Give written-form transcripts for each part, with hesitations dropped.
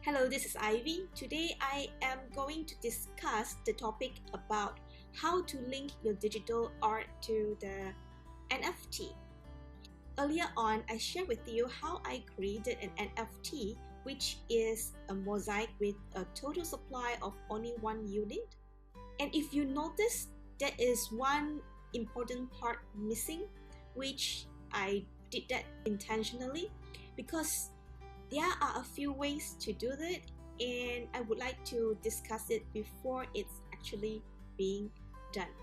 Hello, this is Ivy. Today I am going to discuss the topic about how to link your digital art to the NFT. Earlier on, I shared with you how I created an NFT, which is a mosaic with a total supply of only one unit. And if you notice, there is one important part missing, which I did that intentionally because there are a few ways to do that, and I would like to discuss it before it's actually being done.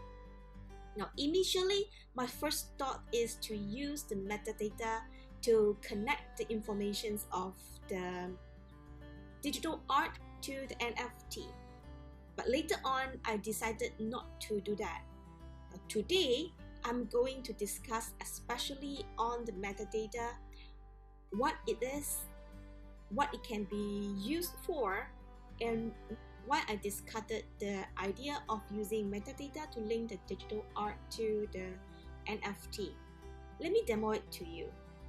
Now, initially, my first thought is to use the metadata to connect the informations of the digital art to the NFT. But later on, I decided not to do that. Now, today, I'm going to discuss especially on the metadata, what it is, what it can be used for, and why I discarded the idea of using metadata to link the digital art to the NFT. Let me demo it to you.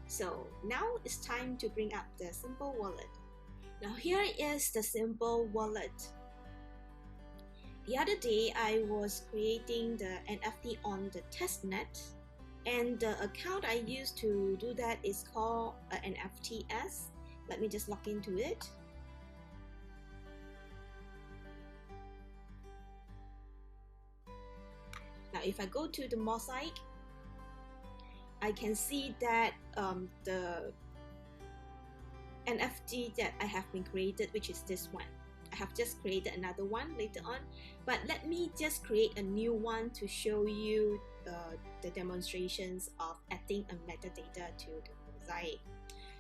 So now it's time to bring up the Symbol wallet. Now here is the Symbol wallet. The other day I was creating the NFT on the testnet, and the account I used to do that is called NFTs. Let me just log into it. Now if I go to the Mosaic, I can see that the NFT that I have been created, which is this one. I have just created another one later on, but let me just create a new one to show you the demonstrations of adding a metadata to the mosaic.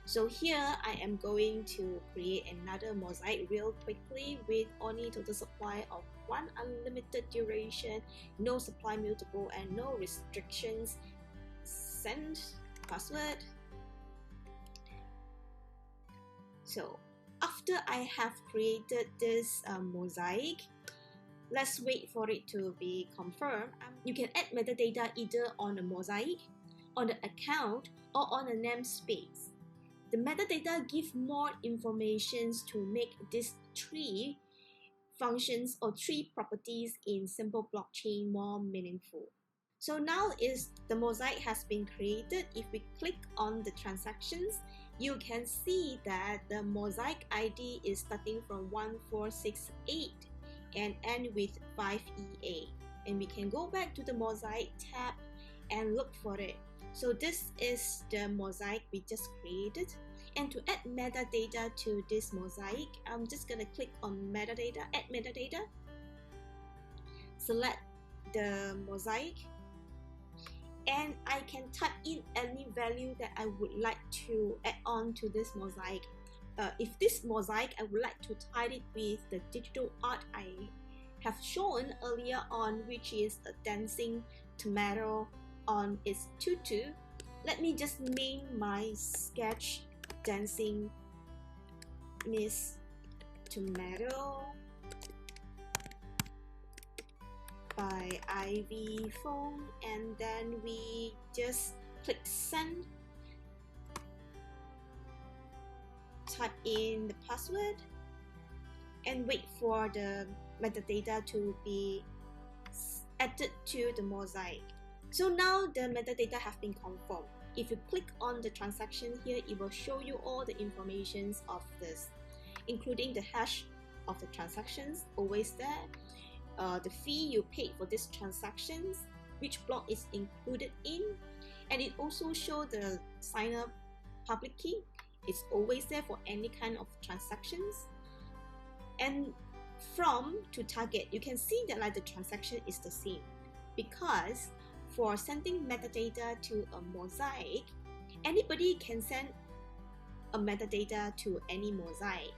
So here I am going to create another mosaic real quickly with only total supply of one unlimited duration, no supply mutable, and no restrictions. Send password. So after I have created this mosaic, let's wait for it to be confirmed. You can add metadata either on the mosaic, on the account, or on the namespace. The metadata give more information to make these three functions or three properties in Symbol blockchain more meaningful. So now the mosaic has been created. If we click on the transactions, you can see that the mosaic ID is starting from 1468 and end with 5EA. And we can go back to the mosaic tab and look for it. So this is the mosaic we just created. And to add metadata to this mosaic, I'm just going to click on metadata, add metadata, select the mosaic, and I can type in any value that I would like to add on to this mosaic. If this mosaic, I would like to tie it with the digital art I have shown earlier on, which is a dancing tomato on its tutu. Let me just name my sketch Dancing Miss Tomato by Ivy Phone, and then we just click send, type in the password, and wait for the metadata to be added to the mosaic. So now the metadata have been confirmed. If you click on the transaction here, it will show you all the informations of this, including the hash of the transactions, always there, the fee you paid for these transactions, which block is included in, and it also shows the sign up public key. It's always there for any kind of transactions. And from to target, you can see that like the transaction is the same, because for sending metadata to a mosaic, anybody can send a metadata to any mosaic.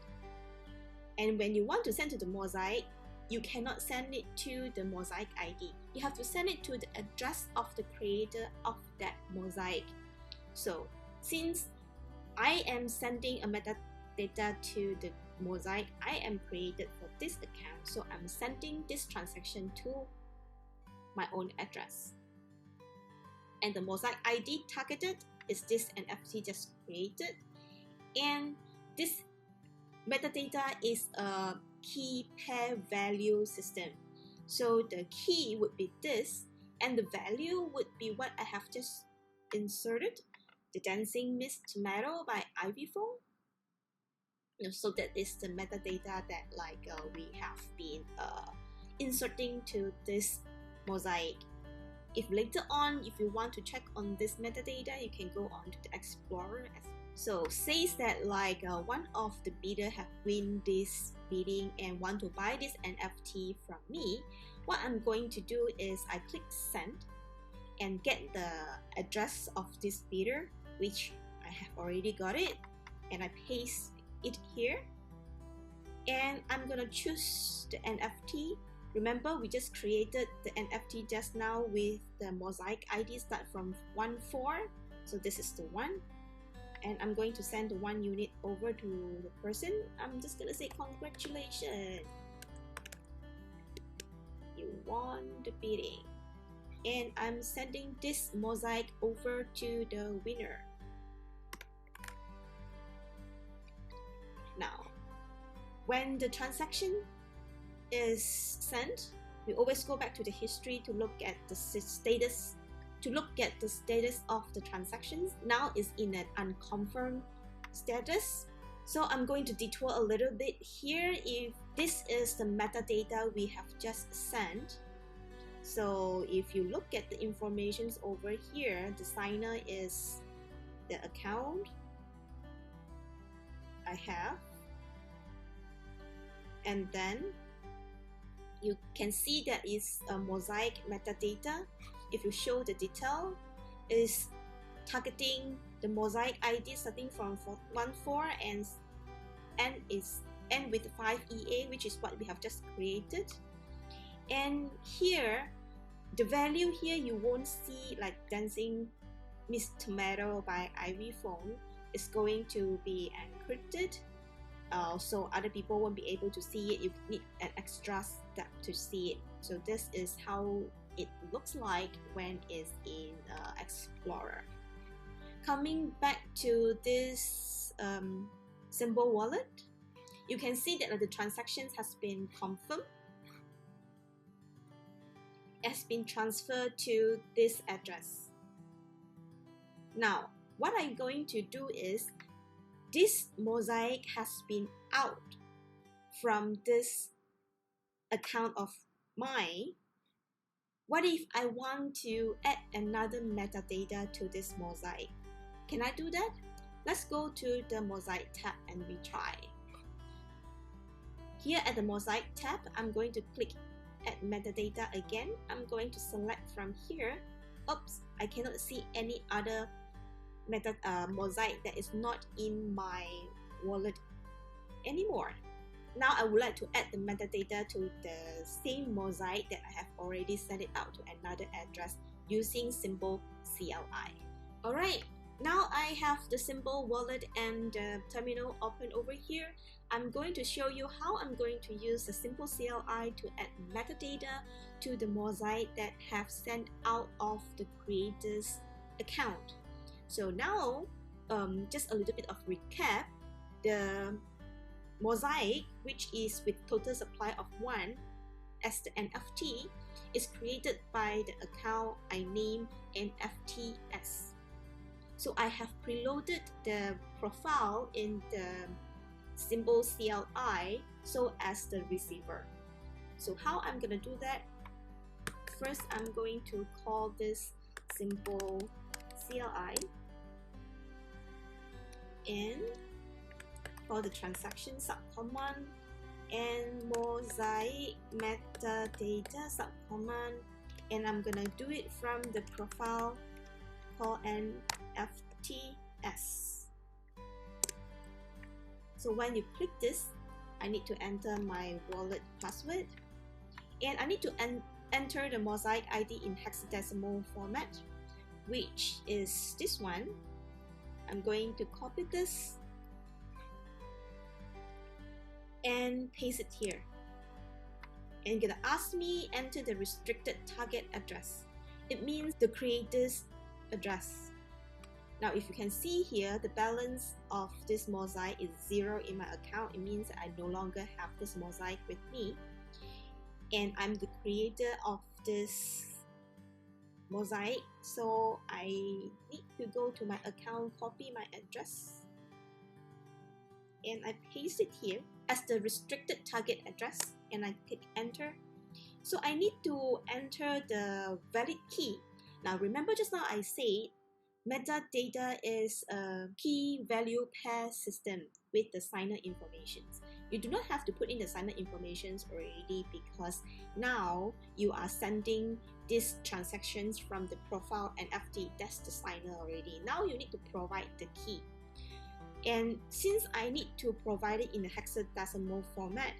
And when you want to send to the mosaic, you cannot send it to the mosaic ID. You have to send it to the address of the creator of that mosaic. So since I am sending a metadata to the mosaic I am created for this account, so I'm sending this transaction to my own address. And the mosaic ID targeted is this NFT just created, and this metadata is a key pair value system. So the key would be this, and the value would be what I have just inserted, the Dancing Miss Tomato by Ivy Phone. So that is the metadata that we have been inserting to this mosaic. If later on, if you want to check on this metadata, you can go on to the Explorer. So says that one of the bidder have win this bidding and want to buy this NFT from me. What I'm going to do is I click send and get the address of this bidder, which I have already got it, and I paste it here, and I'm gonna choose the NFT. Remember, we just created the NFT just now with the Mosaic ID start from 1-4, so this is the one, and I'm going to send the 1 unit over to the person. I'm just gonna say congratulations, you won the bidding, and I'm sending this mosaic over to the winner. Now, when the transaction is sent, we always go back to the history to look at the status, of the transactions. Now it's in an unconfirmed status. So I'm going to detour a little bit here. If this is the metadata we have just sent, so if you look at the informations over here, the signer is the account I have, and then you can see that is a mosaic metadata. If you show the detail, is targeting the mosaic ID starting from 1-4 and end with 5EA, which is what we have just created. And here, the value here you won't see like Dancing Miss Tomato by Ivy Phone is going to be encrypted, so other people won't be able to see it. You need an extra step to see it. So this is how it looks like when it's in Explorer. Coming back to this Symbol wallet, you can see that the transactions has been confirmed. It has been transferred to this address. Now, what I'm going to do is, this mosaic has been out from this account of mine. What if I want to add another metadata to this mosaic? Can I do that? Let's go to the Mosaic tab and retry. Here at the Mosaic tab, I'm going to click Add Metadata again. I'm going to select from here. Oops, I cannot see any other mosaic that is not in my wallet anymore. Now I would like to add the metadata to the same mosaic that I have already sent it out to another address using Symbol-CLI. Alright, now I have the Symbol wallet and the terminal open over here. I'm going to show you how I'm going to use the Symbol-CLI to add metadata to the mosaic that have sent out of the creator's account. So now, just a little bit of recap. The mosaic, which is with total supply of 1 as the NFT, is created by the account I named NFTs. So I have preloaded the profile in the Symbol-CLI so as the receiver. So how I'm going to do that? First, I'm going to call this Symbol-CLI and for the transaction subcommand and mosaic metadata subcommand, and I'm gonna do it from the profile called NFTs. So when you click this, I need to enter my wallet password, and I need to enter the mosaic ID in hexadecimal format, which is this one. I'm going to copy this and paste it here. And gonna ask me enter the restricted target address. It means the creator's address. Now, if you can see here, the balance of this Mosaic is 0 in my account. It means that I no longer have this Mosaic with me. And I'm the creator of this Mosaic. So I need to go to my account, copy my address, and I paste it here as the restricted target address, and I click enter. So I need to enter the valid key. Now remember, just now I said metadata is a key value pair system with the signer informations. You do not have to put in the signer informations already, because now you are sending these transactions from the profile NFT. That's the signer already. Now you need to provide the key. And since I need to provide it in a hexadecimal format,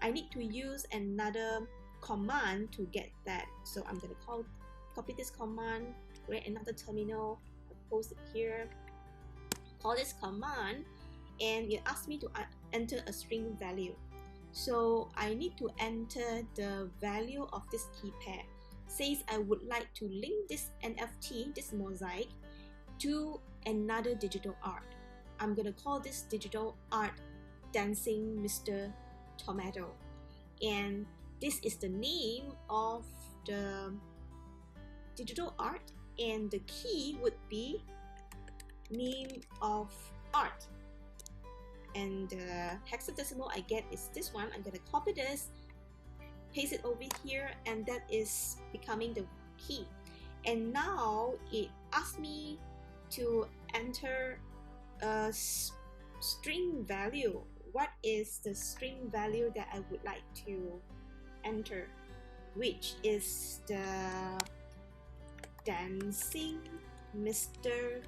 I need to use another command to get that. So I'm going to copy this command, create another terminal, post it here, call this command, and it asks me to enter a string value. So I need to enter the value of this key pair. Says I would like to link this NFT, this Mosaic, to another digital art. I'm going to call this digital art Dancing Mr. Tomato. And this is the name of the digital art, and the key would be name of art. And the hexadecimal I get is this one. I'm going to copy this, paste it over here, and that is becoming the key. And now it asks me to enter a string value. What is the string value that I would like to enter? Which is the Dancing Mr.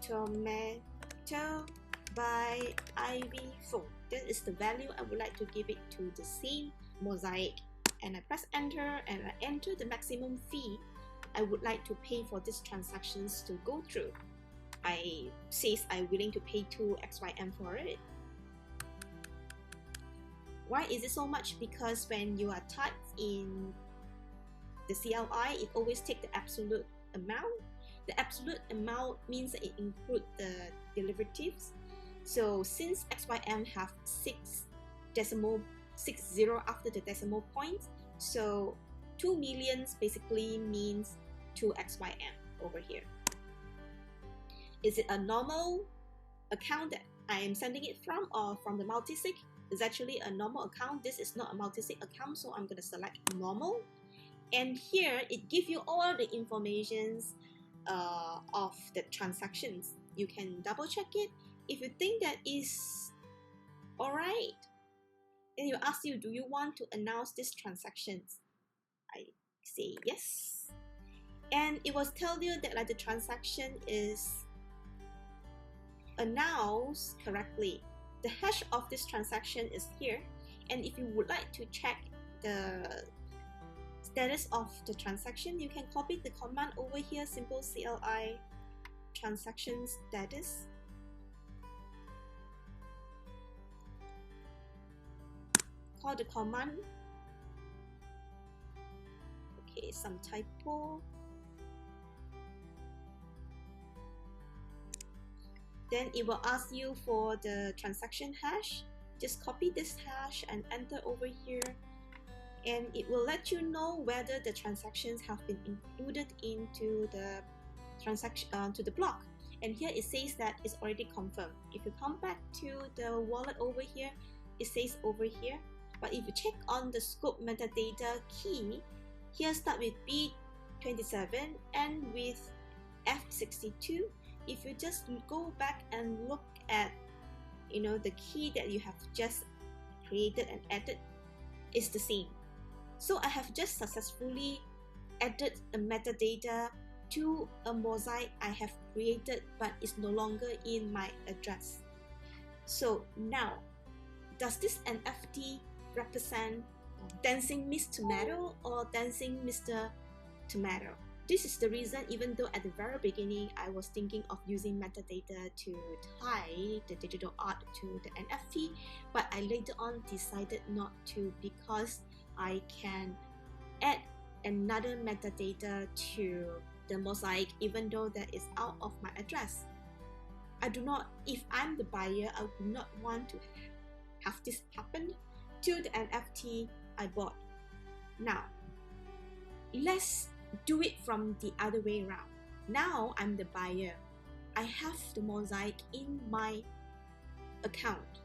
Tomato by Ivy Phone. That is the value I would like to give it to the same Mosaic. And I press enter, and I enter the maximum fee I would like to pay for these transactions to go through. I says I'm willing to pay 2 XYM for it. Why is it so much? Because when you are typed in the CLI, it always takes the absolute amount. The absolute amount means that it includes the derivatives. So since XYM have 6 0 after the decimal point, so 2 millions basically means 2 XYM over here. Is it a normal account that I am sending it from, or from the multisig? It's actually a normal account. This is not a multisig account, so I'm going to select normal. And here it gives you all the informations of the transactions. You can double check it. If you think that is alright, then you ask you, do you want to announce these transactions? I say yes. And it will tell you that like the transaction is announced correctly. The hash of this transaction is here, and if you would like to check the status of the transaction, you can copy the command over here, Symbol-CLI transaction status. Call the command. Okay, some typo. Then it will ask you for the transaction hash. Just copy this hash and enter over here, and it will let you know whether the transactions have been included into the transaction to the block. And here it says that it's already confirmed. If you come back to the wallet over here, it says over here. But if you check on the scope metadata key, here start with B27 and with F62. If you just go back and look at the key that you have just created and added, is the same. So I have just successfully added a metadata to a Mosaic I have created, but it's no longer in my address. So now, does this NFT represent Dancing Miss Tomato or Dancing Mr. Tomato? This is the reason, even though at the very beginning I was thinking of using metadata to tie the digital art to the NFT, but I later on decided not to, because I can add another metadata to the Mosaic even though that is out of my address. I do not, if I'm the buyer, I would not want to have this happen to the NFT I bought. Now, let's do it from the other way around. Now I'm the buyer. I have the Mosaic in my account.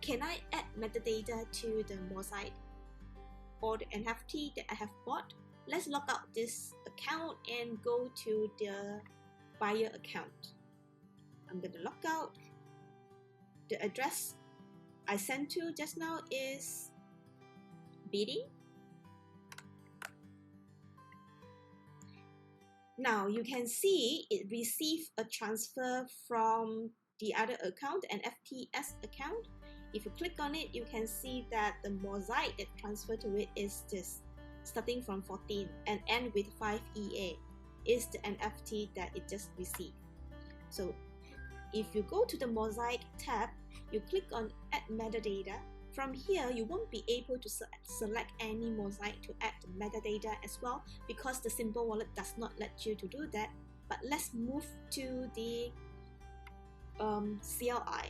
Can I add metadata to the Mosaic or the NFT that I have bought? Let's log out this account and go to the buyer account. I'm going to log out. The address I sent to just now is bidding. Now you can see it received a transfer from the other account, an FTS account. If you click on it, you can see that the Mosaic that transferred to it is this, starting from 14 and end with 5 EA is the NFT that it just received. So if you go to the Mosaic tab, you click on add metadata. From here, you won't be able to select any Mosaic to add the metadata as well because the Symbol wallet does not let you to do that. But let's move to the CLI.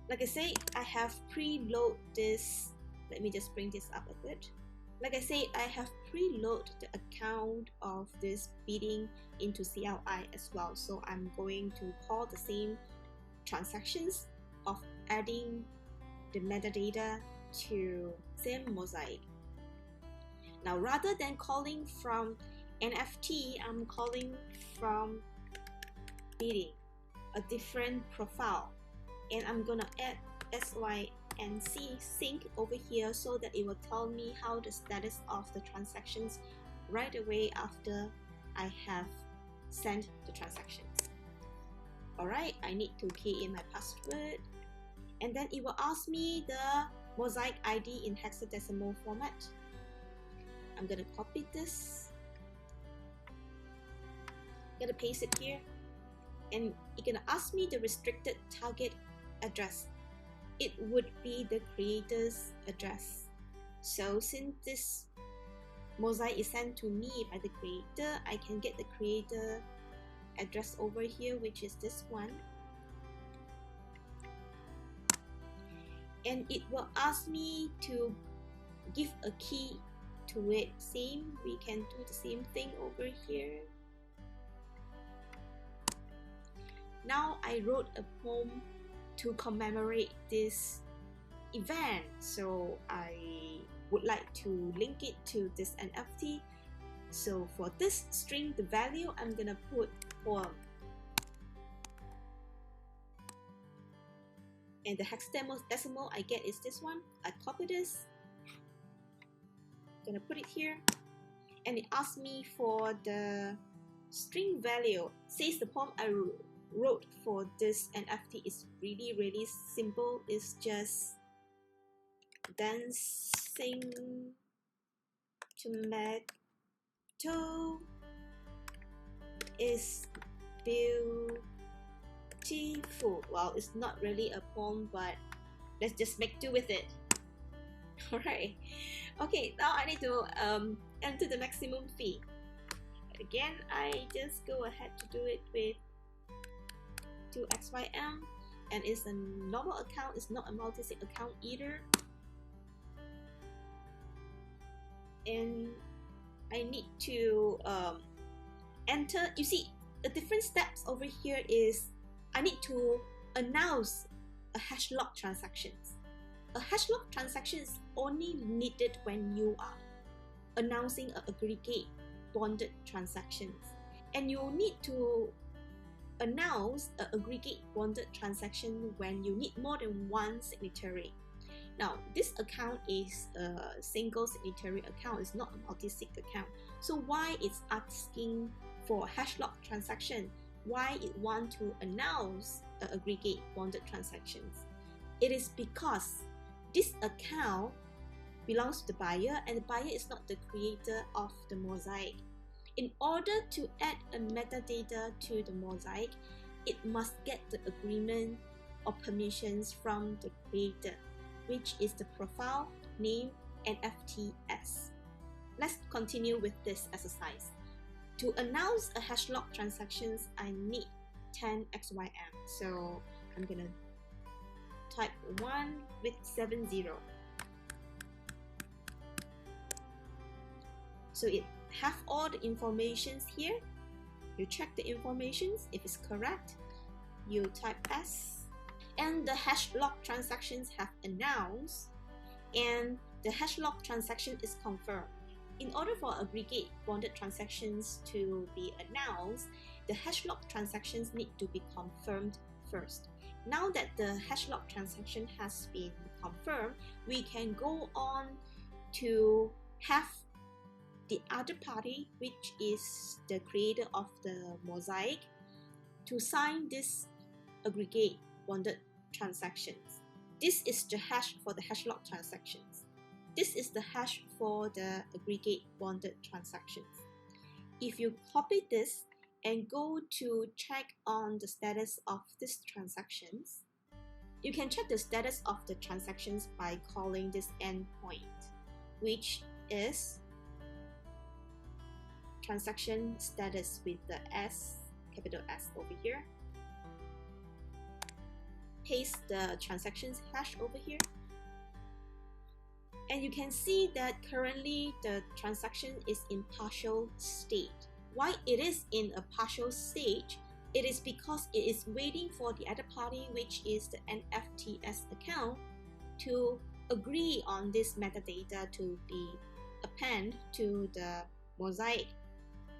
Like I say, I have preload this. Let me just bring this up a bit. Like I say, I have preload the account of this bidding into CLI as well. So I'm going to call the same transactions of adding the metadata to same Mosaic. Now, rather than calling from NFT, I'm calling from bidding, a different profile, and I'm gonna add SYNC sync over here so that it will tell me how the status of the transactions right away after I have sent the transactions. Alright, I need to key in my password, and then it will ask me the Mosaic ID in hexadecimal format. I'm gonna copy this, gonna paste it here, and it's gonna ask me the restricted target address. It would be the creator's address. So since this Mosaic is sent to me by the creator, I can get the creator address over here, which is this one. And it will ask me to give a key to it. Same, we can do the same thing over here. Now I wrote a poem to commemorate this event, so I would like to link it to this NFT. So for this string, the value I'm gonna put poem, and the hexadecimal I get is this one. I copy this, gonna put it here, and it asks me for the string value. Says the poem I wrote for this NFT is really simple. It's just dancing tomato is beautiful. Well, it's not really a poem, but let's just make do with it. Alright, okay, now I need to enter the maximum fee. Again, I just go ahead to do it with 2xym, and it's a normal account, it's not a multi-sig account either. And I need to enter. You see, the different steps over here is I need to announce a hash lock transactions. A hash lock transaction is only needed when you are announcing an aggregate bonded transactions, and you need to announce an aggregate bonded transaction when you need more than one signatory. Now, this account is a single signatory account, it's not a multi-sig account. So why it's asking for hash lock transaction? Why it want to announce an aggregate bonded transactions? It is because this account belongs to the buyer, and the buyer is not the creator of the Mosaic. In order to add a metadata to the Mosaic, it must get the agreement or permissions from the creator, which is the profile, name, and FTS. Let's continue with this exercise. To announce a hash lock transactions, I need 10 XYM. So I'm gonna type 1 with 70. So it have all the informations here. You check the informations. If it's correct, you type S. And the hash lock transactions have announced, and the hash lock transaction is confirmed. In order for aggregate bonded transactions to be announced, the hash lock transactions need to be confirmed first. Now that the hash lock transaction has been confirmed, we can go on to have the other party, which is the creator of the Mosaic, to sign this aggregate bonded transactions. This is the hash for the hash lock transactions. This is the hash for the aggregate bonded transactions. If you copy this and go to check on the status of these transactions, you can check the status of the transactions by calling this endpoint, which is transaction status with the S, capital S over here. Paste the transactions hash over here. And you can see that currently the transaction is in partial state. Why it is in a partial stage? It is because it is waiting for the other party, which is the NFTs account, to agree on this metadata to be appended to the Mosaic.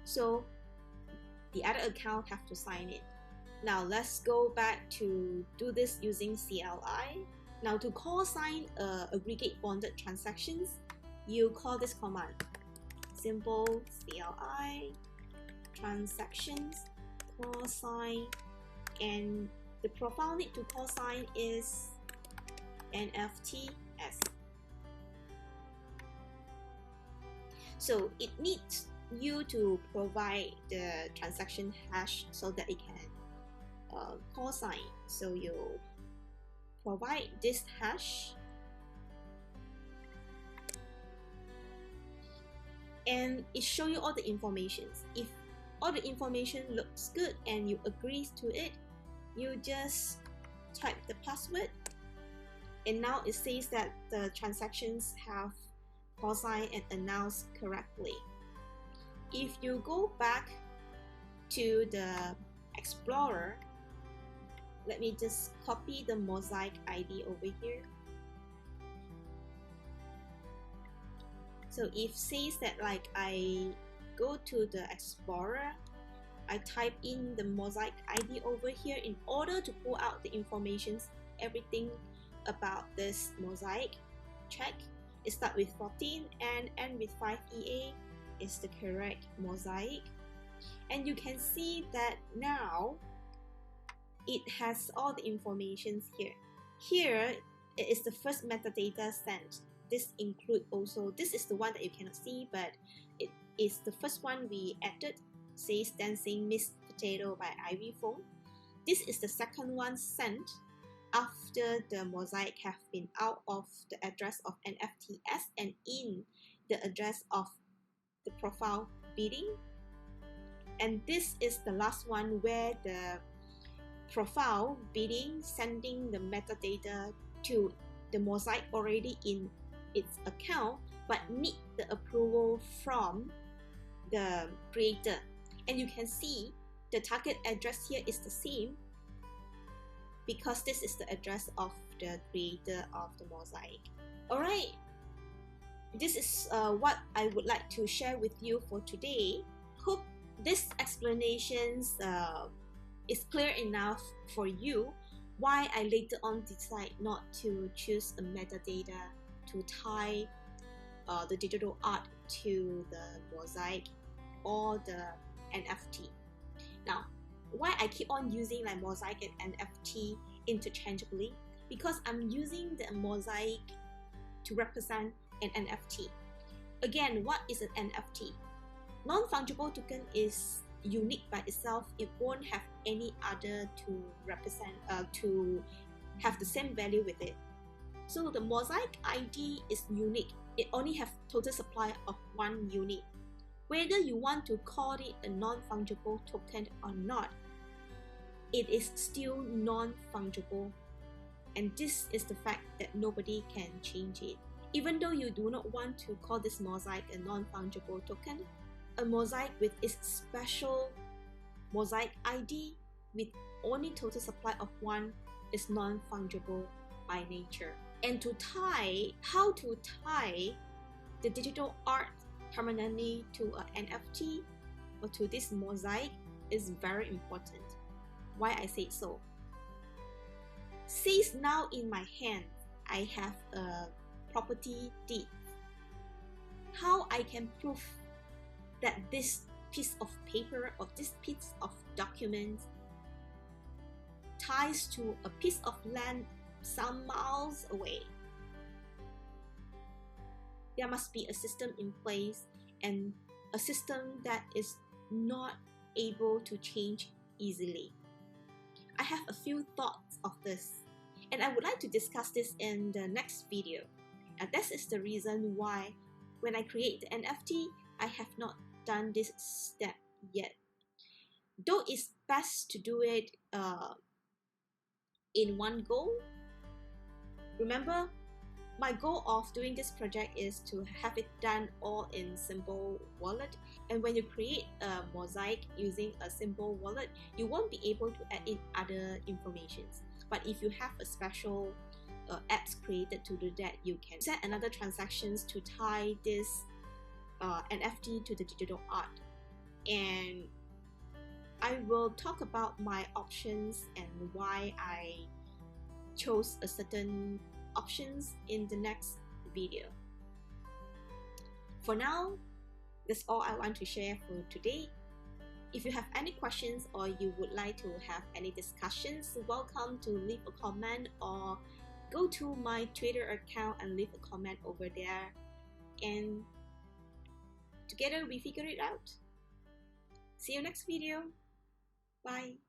So the other account have to sign it. Now let's go back to do this using CLI. Now to call sign aggregate bonded transactions, you call this command, Symbol-CLI transactions call sign, and the profile need to call sign is NFTs. So it needs you to provide the transaction hash so that it can call sign. So you provide this hash, and it shows you all the informations. If all the information looks good and you agree to it, you just type the password, and now it says that the transactions have call sign and announced correctly. If you go back to the Explorer, let me just copy the Mosaic ID over here. So if says that like I go to the Explorer, I type in the Mosaic ID over here in order to pull out the informations, everything about this Mosaic. Check, it start with 14 and end with 5 EA is the correct Mosaic. And you can see that now it has all the informations here. Here it is the first metadata sent. This include also, this is the one that you cannot see, but it is the first one we added, says dancing Miss Potato by Ivy Phone. This is the second one sent after the Mosaic have been out of the address of NFTs and in the address of the profile bidding. And this is the last one where the profile bidding sending the metadata to the Mosaic already in its account, but need the approval from the creator. And you can see the target address here is the same because this is the address of the creator of the Mosaic. Alright, this is what I would like to share with you for today. Hope this explanations is clear enough for you why I later on decide not to choose a metadata to tie the digital art to the Mosaic or the NFT. Now, why I keep on using like Mosaic and NFT interchangeably? Because I'm using the Mosaic to represent an NFT. Again, what is an NFT? Non-fungible token is unique by itself. It won't have any other to represent, to have the same value with it. So the Mosaic ID is unique. It only have total supply of 1 unit. Whether you want to call it a non-fungible token or not, it is still non-fungible, and this is the fact that nobody can change it. Even though you do not want to call this Mosaic a non-fungible token, a Mosaic with its special Mosaic ID with only total supply of 1 is non-fungible by nature. And how to tie the digital art permanently to an NFT or to this Mosaic is very important. Why I say so? Since now in my hand, I have a property deed. How I can prove that this piece of paper or this piece of document ties to a piece of land some miles away? There must be a system in place, and a system that is not able to change easily. I have a few thoughts of this, and I would like to discuss this in the next video. And this is the reason why when I create the NFT, I have not done this step yet. Though it's best to do it in one go. Remember, my goal of doing this project is to have it done all in Symbol wallet. And when you create a Mosaic using a Symbol wallet, you won't be able to add in other informations. But if you have a special apps created to do that, you can set another transactions to tie this NFT to the digital art. And I will talk about my options and why I chose a certain options in the next video. For now, that's all I want to share for today. If you have any questions or you would like to have any discussions, welcome to leave a comment or go to my Twitter account and leave a comment over there, and together we figure it out. See you next video. Bye.